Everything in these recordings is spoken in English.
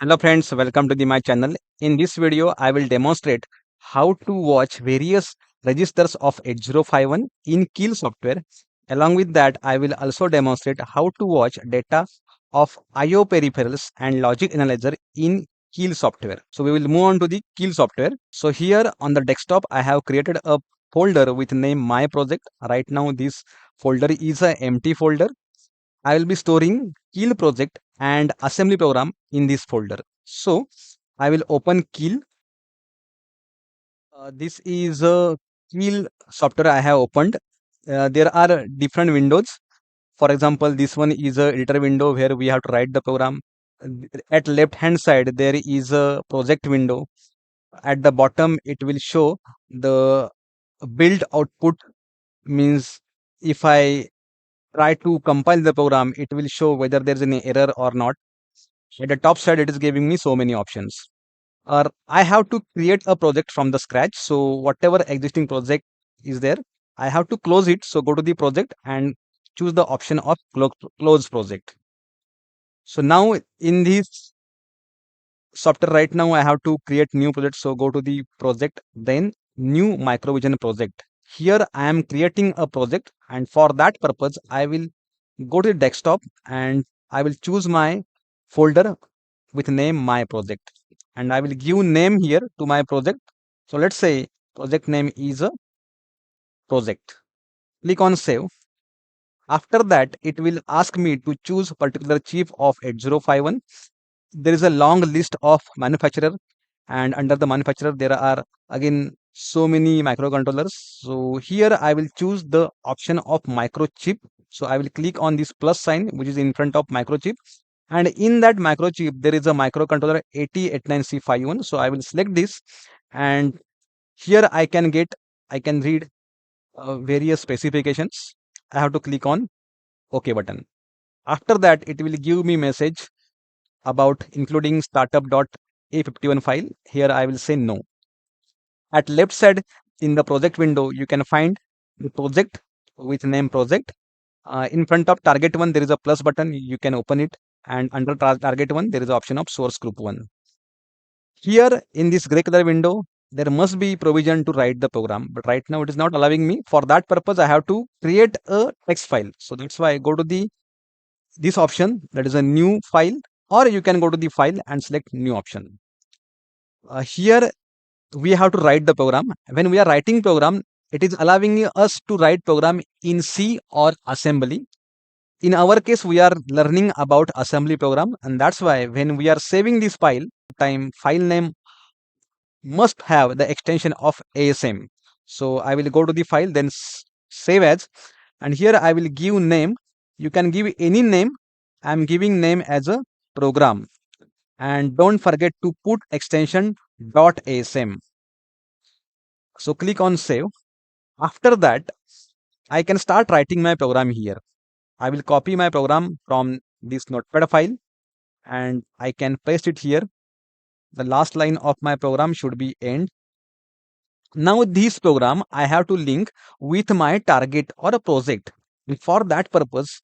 Hello friends, welcome to my channel. In this video, I will demonstrate how to watch various registers of 8051 in Keil software. Along with that, I will also demonstrate how to watch data of IO peripherals and logic analyzer in Keil software. So we will move on to the Keil software. So here on the desktop, I have created a folder with name my project. Right now, this folder is a empty folder. I will be storing Keil project and assembly program in this folder. So I will open Keil. This is a Keil software I have opened. There are different windows. For example, this one is a editor window where we have to write the program. At left hand side, there is a project window. At the bottom, it will show the build output, means if I try to compile the program, it will show whether there is any error or not. At the top side, it is giving me so many options. Or I have to create a project from the scratch. So whatever existing project is there, I have to close it. So go to the project and choose the option of close project. So now in this software right now, I have to create new project. So go to the project, then new Microvision project. Here I am creating a project, and for that purpose, I will go to the desktop and I will choose my folder with name my project, and I will give name here to my project. So let's say project name is a project. Click on save. After that, it will ask me to choose particular chip of 8051. There is a long list of manufacturer, and under the manufacturer there are again so many microcontrollers. So here I will choose the option of microchip. So I will click on this plus sign which is in front of microchip, and in that microchip there is a microcontroller 8089C51. So I will select this, and here I can read various specifications. I have to click on OK button. After that, it will give me message about including startup.a51 file. Here I will say no. At left side in the project window, you can find the project with name project. In front of target one, there is a plus button. You can open it, and under target one, there is the option of source group one. Here in this gray color window, there must be provision to write the program, but right now it is not allowing me. For that purpose, I have to create a text file. So that's why I go to the this option, that is a new file, or you can go to the file and select new option. Here we have to write the program. When we are writing program, it is allowing us to write program in C or assembly. In our case, we are learning about assembly program, and that's why when we are saving this file name must have the extension of ASM. So I will go to the file, then save as, and here I will give name. You can give any name. I am giving name as a program, and don't forget to put extension .asm. So click on save. After that, I can start writing my program here. I will copy my program from this notepad file and I can paste it here. The last line of my program should be end. Now this program I have to link with my target or a project. And for that purpose,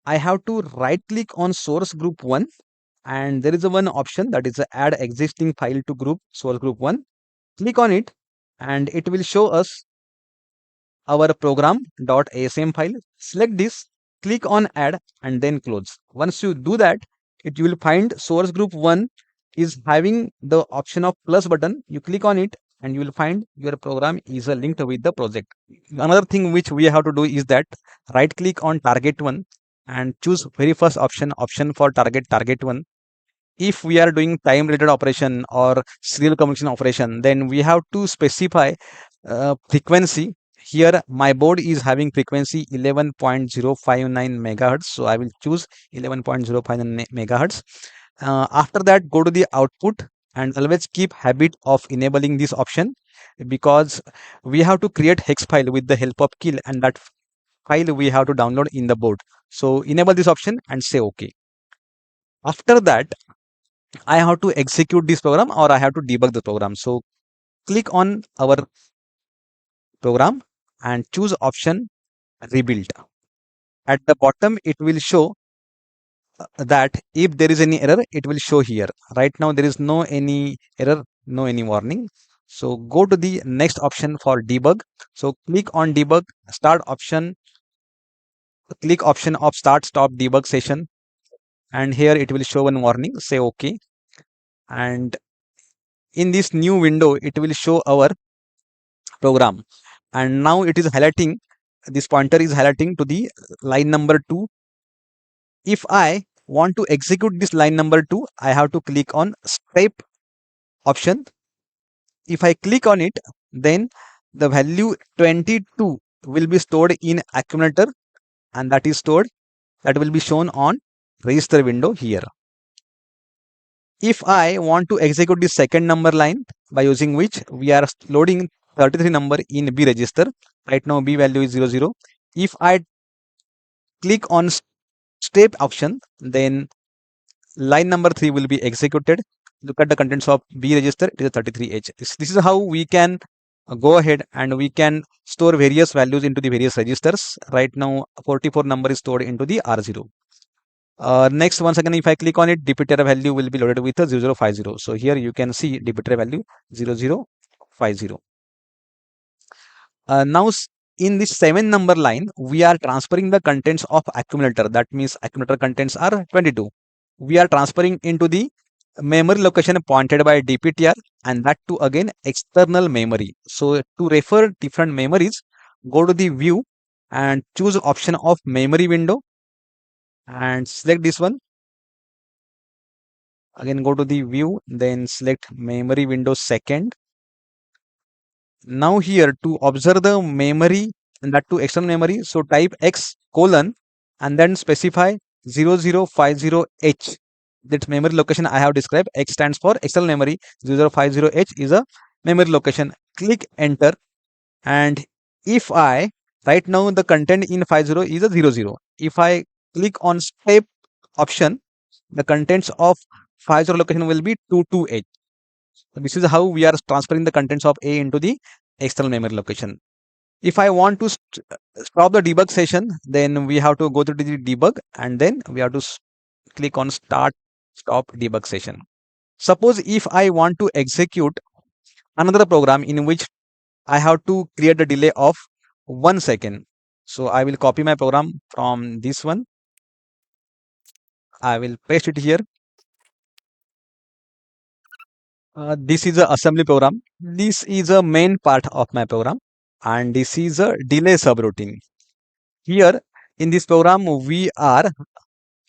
I have to right click on source group 1, and there is a one option, that is add existing file to group source group 1. Click on it and it will show us our program.asm file. Select this, click on add and then close. Once you do that, you will find source group 1 is having the option of plus button. You click on it and you will find your program is linked with the project. Another thing which we have to do is that right click on target 1 and choose very first option for target 1. If we are doing time related operation or serial communication operation, then we have to specify frequency. Here my board is having frequency 11.059 megahertz, so I will choose 11.059 megahertz. After that, go to the output and always keep habit of enabling this option, because we have to create hex file with the help of Keil, and that file we have to download in the board. So enable this option and say OK. After that, I have to execute this program or I have to debug the program. So click on our program and choose option rebuild. At the bottom, it will show that if there is any error, it will show here. Right now, there is no any error, no any warning. So go to the next option for debug. So click on debug, start option, click option of start stop debug session. And here it will show one warning, say OK. And in this new window, it will show our program. And now it is highlighting, this pointer is highlighting to the line number 2. If I want to execute this line number 2, I have to click on step option. If I click on it, then the value 22 will be stored in accumulator, and that will be shown on register window here. If I want to execute the second number line, by using which we are loading 33 number in B register, right now B value is 00. If I click on step option, then line number 3 will be executed. Look at the contents of B register, it is 33H. This is how we can go ahead and we can store various values into the various registers. Right now 44 number is stored into the R0. Next, once again, if I click on it, repeater value will be loaded with a 0050. So here you can see repeater value 0050. Now in this 7 number line, we are transferring the contents of accumulator. That means accumulator contents are 22. We are transferring into the memory location pointed by DPTR, and that to again external memory. So to refer different memories, go to the view and choose option of memory window and select this one. Again go to the view, then select memory window second. Now here to observe the memory and that to external memory, so type x colon and then specify 0050H. That memory location I have described. X stands for external memory, 0050H is a memory location. Click enter, and if I right now the content in 50 is a 00. If I click on step option, the contents of 50 location will be 22H. So this is how we are transferring the contents of A into the external memory location. If I want to stop the debug session, then we have to go to the debug and then we have to click on start stop debug session. Suppose if I want to execute another program in which I have to create a delay of 1 second. So I will copy my program from this one. I will paste it here. This is a assembly program. This is a main part of my program, and this is a delay subroutine. Here in this program, we are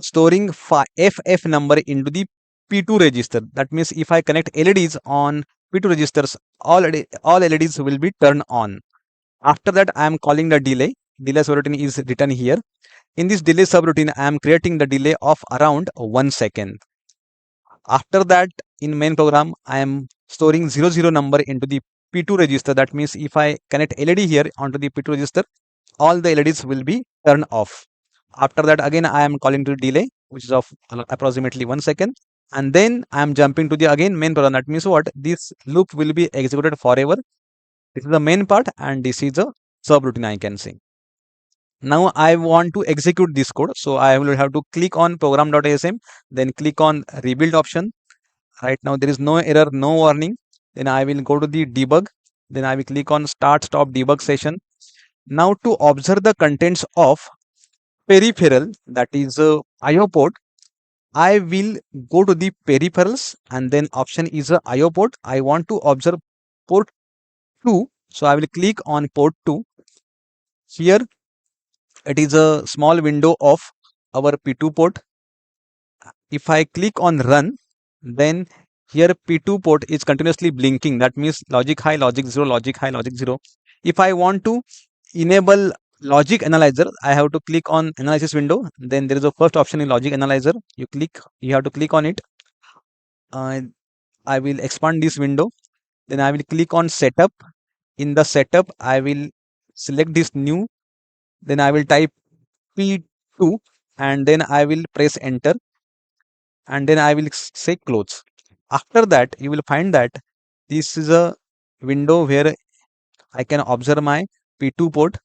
storing FF number into the P2 register. That means if I connect LEDs on P2 registers, all LEDs will be turned on. After that, I am calling the delay. Delay subroutine is written here. In this delay subroutine, I am creating the delay of around 1 second. After that, in main program, I am storing 00 number into the P2 register. That means if I connect LED here onto the P2 register, all the LEDs will be turned off. After that, again, I am calling to delay, which is of approximately 1 second. And then I am jumping to the again main program. That means what? This loop will be executed forever. This is the main part, and this is the subroutine I can say. Now I want to execute this code. So I will have to click on program.asm, then click on rebuild option. Right now there is no error, no warning. Then I will go to the debug. Then I will click on start stop debug session. Now to observe the contents of peripheral, that is IO port, I will go to the peripherals and then option is a IO port. I want to observe port 2. So I will click on port 2. Here it is a small window of our P2 port. If I click on run, then here P2 port is continuously blinking. That means logic high, logic 0, logic high, logic 0. If I want to enable logic analyzer, I have to click on analysis window. Then there is a first option in logic analyzer. You have to click on it. I will expand this window. Then I will click on setup. In the setup, I will select this new. Then I will type P2 and then I will press enter and then I will say close. After that, you will find that this is a window where I can observe my P2 port.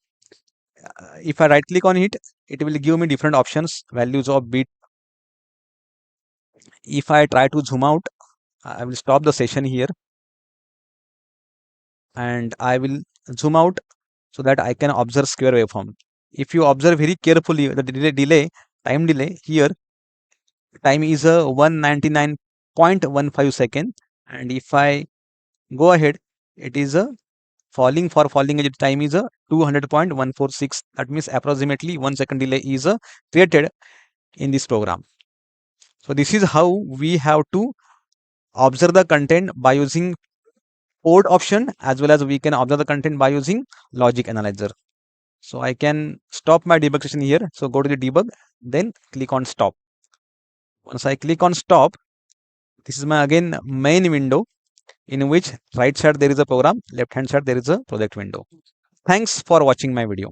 If I right click on it, it will give me different options, values of bit If I try to zoom out, I will stop the session here and I will zoom out so that I can observe square waveform. If you observe very carefully the time delay here, time is a 199.15 second, and if I go ahead, it is a falling edge time is a 200.146. That means approximately 1 second delay is created in this program. So this is how we have to observe the content by using code option, as well as we can observe the content by using logic analyzer. So I can stop my debug session here. So go to the debug, then click on stop. Once I click on stop, this is my again main window, in which right side there is a program, left hand side there is a project window. Thanks for watching my video.